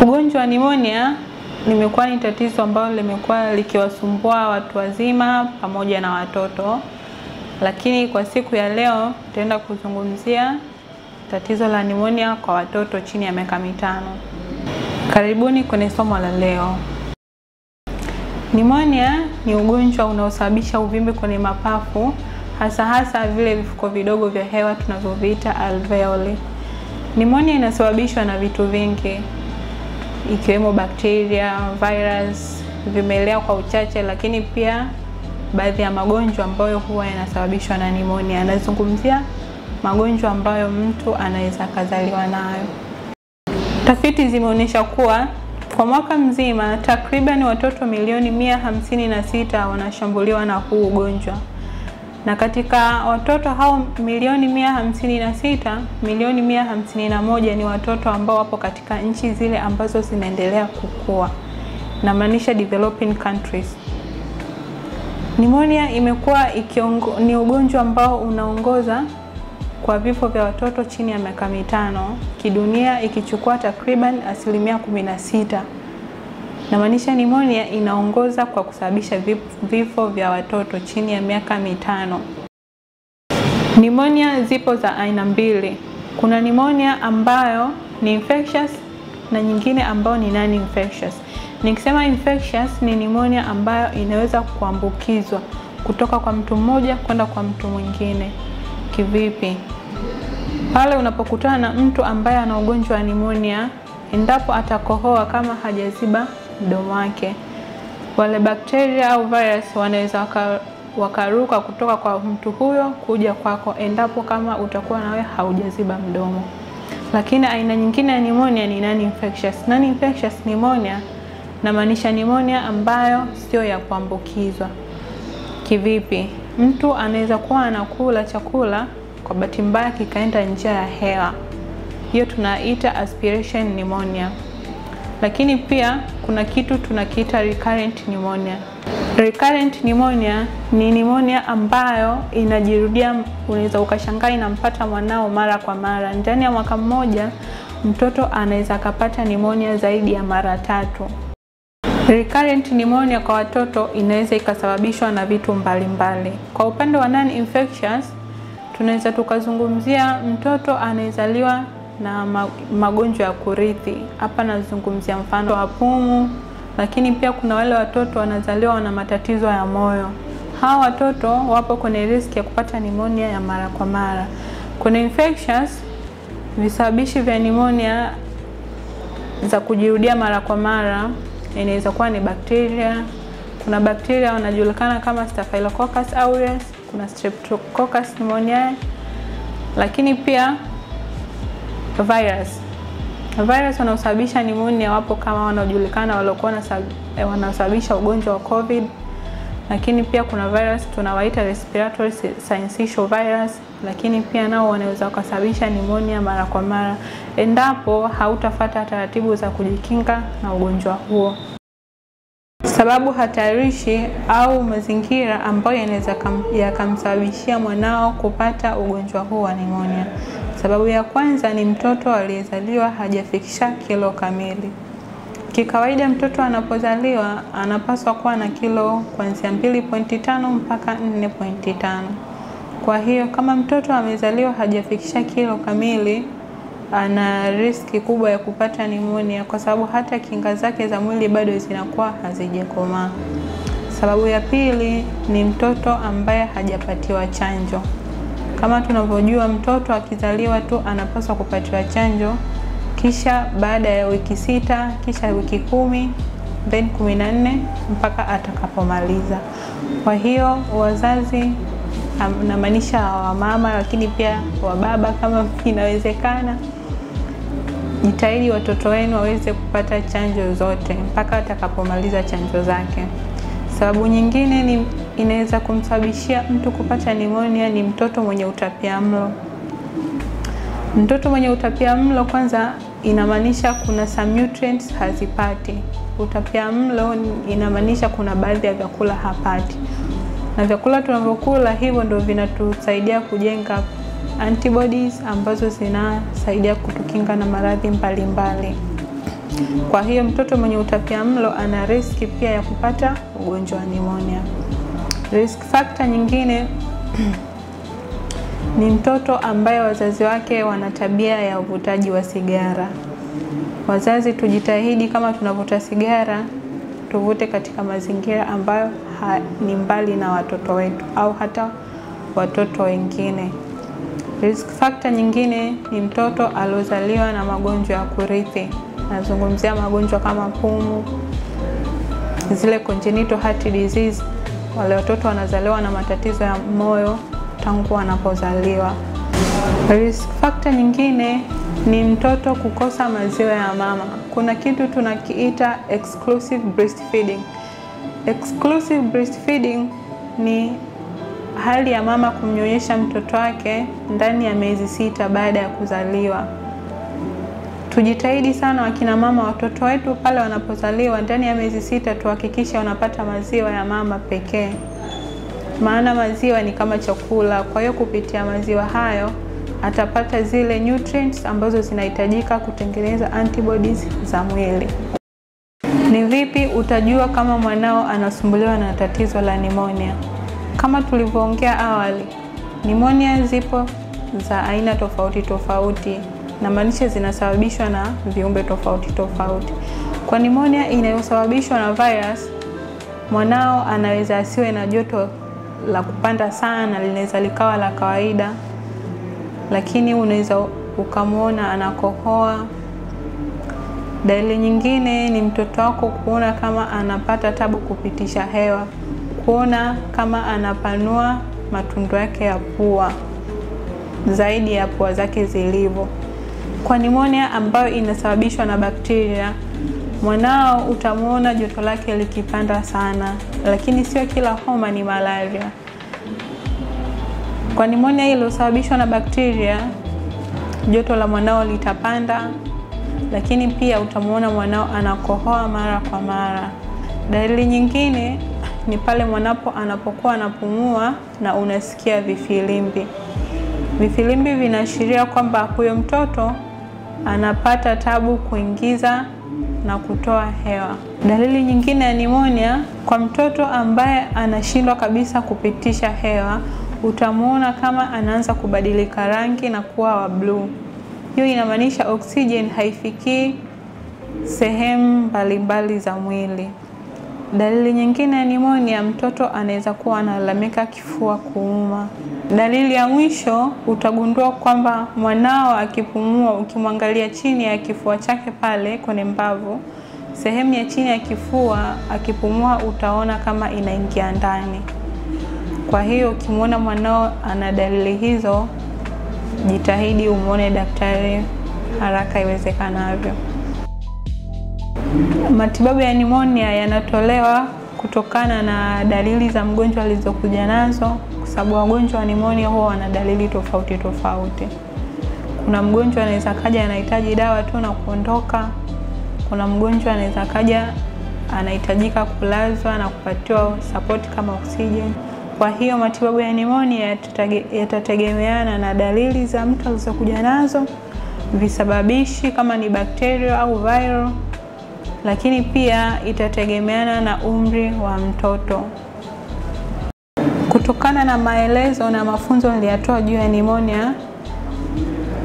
Ugonjwa wa pneumonia limekuwa ni tatizo ambalo limekuwa likiwasumbua watu wazima pamoja na watoto. Lakini kwa siku ya leo tutaenda kuzungumzia tatizo la pneumonia kwa watoto chini ya miaka 5. Karibuni kwenye somo la leo. Pneumonia ni ugonjwa unaosababisha uvimbe kwenye mapafu, hasa vile vifuko vidogo vya hewa tunavyoviita alveoli. Pneumonia inasababishwa na vitu vingi ikiwemo bakteria, virus, vimelea kwa uchache, lakini pia baadhi ya magonjwa ambayo huwa yanasababishwa na pneumonia. Nazungumzia magonjwa ambayo mtu anaweza kuzaliwa nayo. Tafiti zimeonyesha kuwa kwa mwaka mzima takriban watoto milioni 156 wanashambuliwa na huu ugonjwa. Na katika watoto hao milioni 156, milioni 151 ni watoto ambao wapo katika nchi zile ambazo zinaendelea kukua, na maanisha developing countries. Pneumonia imekuwa ni ugonjwa ambao unaongoza kwa vifo vya watoto chini ya miaka 5 kidunia, ikichukua takriban 16%. Na maanisha pneumonia inaongoza kwa kusababisha vifo vya watoto chini ya miaka 5. Pneumonia zipo za aina mbili. Kuna pneumonia ambayo ni infectious na nyingine ambayo ni non-infectious. Nikisema infectious ni pneumonia ambayo inaweza kuambukizwa kutoka kwa mtu mmoja kwenda kwa mtu mwingine. Kivipi? Pale unapokutana na mtu ambaye ana ugonjwa wa pneumonia, endapo atakohoa kama hajaziba mdomo wake, wale bakteria au virus wanaweza wakaruka kutoka kwa mtu huyo kuja kwako endapo kama utakuwa nawe haujaziba mdomo. Lakini aina nyingine ya pneumonia ni non-infectious. Non-infectious pneumonia na maanisha pneumonia ambayo sio ya kuambukizwa. Kivipi? Mtu anaweza kuwa anakula chakula kwa bahati mbaya kikaenda njia ya hewa. Hiyo tunaita aspiration pneumonia. Lakini pia kuna kitu tunakiita recurrent pneumonia. Recurrent pneumonia ni pneumonia ambayo inajirudia. Unaweza ukashangaa inampata mwanao mara kwa mara. Ndani ya mwaka mmoja mtoto anaweza kupata pneumonia zaidi ya mara 3. Recurrent pneumonia kwa watoto inaweza ikasababishwa na vitu mbalimbali. Kwa upande wa non-infectious tunaweza tukazungumzia mtoto anayezaliwa na magonjwa ya kurithi. Hapa nazungumzia mfano wa pumu, lakini pia kuna wale watoto wanazaliwa na matatizo ya moyo. Hawa watoto wapo kwenye risk ya kupata pneumonia ya mara kwa mara. Kuna infectious, visababishi vya pneumonia za kujirudia mara kwa mara inaweza kuwa ni bakteria. Kuna bakteria wanajulikana kama Staphylococcus aureus, kuna Streptococcus pneumoniae, lakini pia virus wanaosababisha pneumonia wapo kama wanaojulikana waliokuwa wanasababisha ugonjwa wa COVID. Lakini pia kuna virus tunawaita respiratory syncytial virus, lakini pia nao wanaweza kusababisha pneumonia mara kwa mara endapo hautafuata taratibu za kujikinga na ugonjwa huo. Sababu hatarishi au mazingira ambayo yanaweza yakamsababishia mwanao kupata ugonjwa huu wa pneumonia. Sababu ya kwanza ni mtoto aliyezaliwa hajafikisha kilo kamili. Kikawaida mtoto anapozaliwa anapaswa kuwa na kilo kuanzia 2.5 mpaka 4.5. Kwa hiyo kama mtoto amezaliwa hajafikisha kilo kamili, ana riski kubwa ya kupata pneumonia kwa sababu hata kinga zake za mwili bado zinakuwa hazijakomaa. Sababu ya pili ni mtoto ambaye hajapatiwa chanjo. Kama tunavyojua mtoto akizaliwa tu anapaswa kupatiwa chanjo, kisha baada ya wiki 6, kisha wiki 10, then 14 mpaka atakapomaliza. Kwa hiyo wazazi, na maanisha wa mama lakini pia wa baba kama inawezekana, jitahidi watoto wenu waweze kupata chanjo zote mpaka atakapomaliza chanjo zake. Sababu nyingine ni inaweza kumsababishia mtu kupata pneumonia ni mtoto mwenye utapiamlo. Mtoto mwenye utapiamlo kwanza inamaanisha kuna some nutrients hazipati. Utapiamlo inamaanisha kuna baadhi ya vyakula hapati. Na vyakula tunavyokula hivyo ndio vinatusaidia kujenga antibodies ambazo zinasaidia kutukinga na maradhi mbalimbali. Kwa hiyo mtoto mwenye utapiamlo ana riski pia ya kupata ugonjwa wa pneumonia. Risk factor nyingine ni mtoto ambaye wazazi wake wana tabia ya uvutaji wa sigara. Wazazi tujitahidi, kama tunavuta sigara tuvute katika mazingira ambayo ni mbali na watoto wetu au hata watoto wengine. Risk factor nyingine ni mtoto aliozaliwa na magonjwa ya kurithi. Nazungumzia magonjwa kama pumu, zile congenital heart disease, wale watoto wanazaliwa na matatizo ya moyo tangu wanapozaliwa. Risk factor nyingine ni mtoto kukosa maziwa ya mama. Kuna kitu tunakiita exclusive breastfeeding. Exclusive breastfeeding ni hali ya mama kumnyonyesha mtoto wake ndani ya miezi 6 baada ya kuzaliwa. Tujitahidi sana wakina mama, watoto wetu pale wanapozaliwa ndani ya miezi 6 tuhakikishe wanapata maziwa ya mama pekee. Maana maziwa ni kama chakula, kwa hiyo kupitia maziwa hayo atapata zile nutrients ambazo zinahitajika kutengeneza antibodies za mwili. Ni vipi utajua kama mwanao anasumbuliwa na tatizo la pneumonia? Kama tulivyoongea awali, pneumonia zipo za aina tofauti tofauti, na maanisha zinasababishwa na viumbe tofauti tofauti. Kwa pneumonia inayosababishwa na virus, mwanao anaweza asiwe na joto la kupanda sana, linaweza likawa la kawaida, lakini unaweza ukamwona anakohoa. Dalili nyingine ni mtoto wako kuona kama anapata tabu kupitisha hewa, kuona kama anapanua matundu yake ya pua zaidi ya pua zake zilivyo. Kwa pneumonia ambayo inasababishwa na bakteria, mwanao utamuona joto lake likipanda sana, lakini sio kila homa ni malaria. Kwa pneumonia iliyosababishwa na bakteria, joto la mwanao litapanda, lakini pia utamuona mwanao anakohoa mara kwa mara. Dalili nyingine ni pale mwanapo anapokuwa anapumua na unasikia vifilimbi. Vifilimbi vinaashiria kwamba huyo mtoto anapata tabu kuingiza na kutoa hewa. Dalili nyingine ya pneumonia, kwa mtoto ambaye anashindwa kabisa kupitisha hewa, utamuona kama anaanza kubadilika rangi na kuwa wa blue. Hiyo inamaanisha oxygen haifikii sehemu mbalimbali za mwili. Dalili nyingine ya pneumonia, mtoto anaweza kuwa analalamika kifua kuuma. Dalili ya mwisho, utagundua kwamba mwanao akipumua, ukimwangalia chini ya kifua chake pale kwenye mbavu, sehemu ya chini ya kifua akipumua utaona kama inaingia ndani. Kwa hiyo ukimwona mwanao ana dalili hizo, jitahidi umuone daktari haraka iwezekanavyo. Matibabu ya pneumonia yanatolewa kutokana na dalili za mgonjwa alizokuja nazo, kwa sababu wagonjwa wa pneumonia huwa wana dalili tofauti tofauti. Kuna mgonjwa anaweza kaja anahitaji dawa tu na kuondoka. Kuna mgonjwa anaweza kaja anahitajika kulazwa na kupatiwa support kama oxygen. Kwa hiyo matibabu ya pneumonia yatategemeana na dalili za mtu alizokuja nazo, visababishi kama ni bakteria au viral, lakini pia itategemeana na umri wa mtoto. Kutokana na maelezo na mafunzo niliyatoa juu ya pneumonia,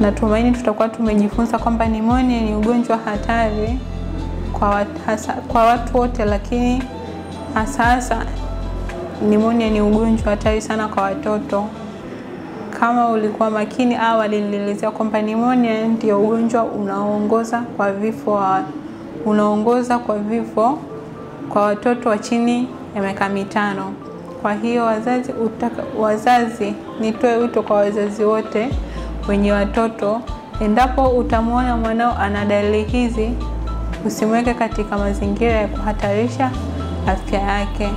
natumaini tutakuwa tumejifunza kwamba pneumonia ni ugonjwa hatari kwa watu wote, lakini hasa pneumonia ni ugonjwa hatari sana kwa watoto. Kama ulikuwa makini awali, nilielezea kwamba pneumonia ndio ugonjwa unaoongoza kwa vifo kwa watoto wa chini ya miaka 5. Kwa hiyo wazazi, nitoe wito kwa wazazi wote wenye watoto, endapo utamuona mwanao ana dalili hizi, usimweke katika mazingira ya kuhatarisha afya yake.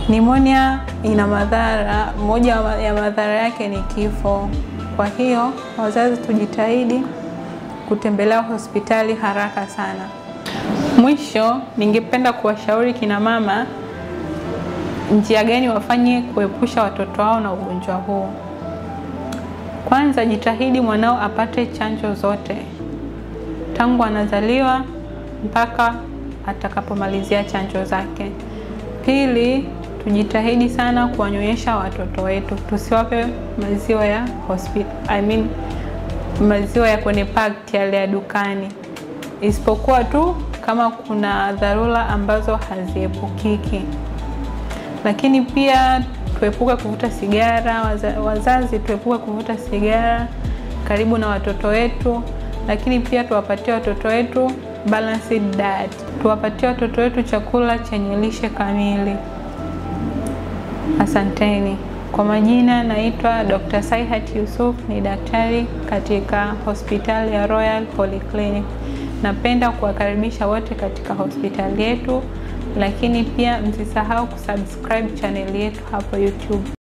Pneumonia ina madhara, moja ya madhara yake ni kifo. Kwa hiyo wazazi tujitahidi kutembelea hospitali haraka sana. Mwisho, ningependa kuwashauri kina mama njia gani wafanye kuepusha watoto wao na ugonjwa huu. Kwanza, jitahidi mwanao apate chanjo zote tangu anazaliwa mpaka atakapomalizia chanjo zake. Pili, tujitahidi sana kuwanyonyesha watoto wetu. Tusiwape maziwa ya maziwa ya kwenye pakiti yale ya dukani. Isipokuwa tu kama kuna dharura ambazo haziepukiki. Lakini pia tuepuke kuvuta sigara, wazazi tuepuke kuvuta sigara karibu na watoto wetu. Lakini pia tuwapatie watoto wetu balanced diet. Tuwapatie watoto wetu chakula chenye lishe kamili. Asanteni. Kwa majina naitwa Dr. Saihat Yusuf, ni daktari katika hospitali ya Royal Polyclinic. Napenda kuwakaribisha wote katika hospitali yetu, lakini pia msisahau kusubscribe channel yetu hapo YouTube.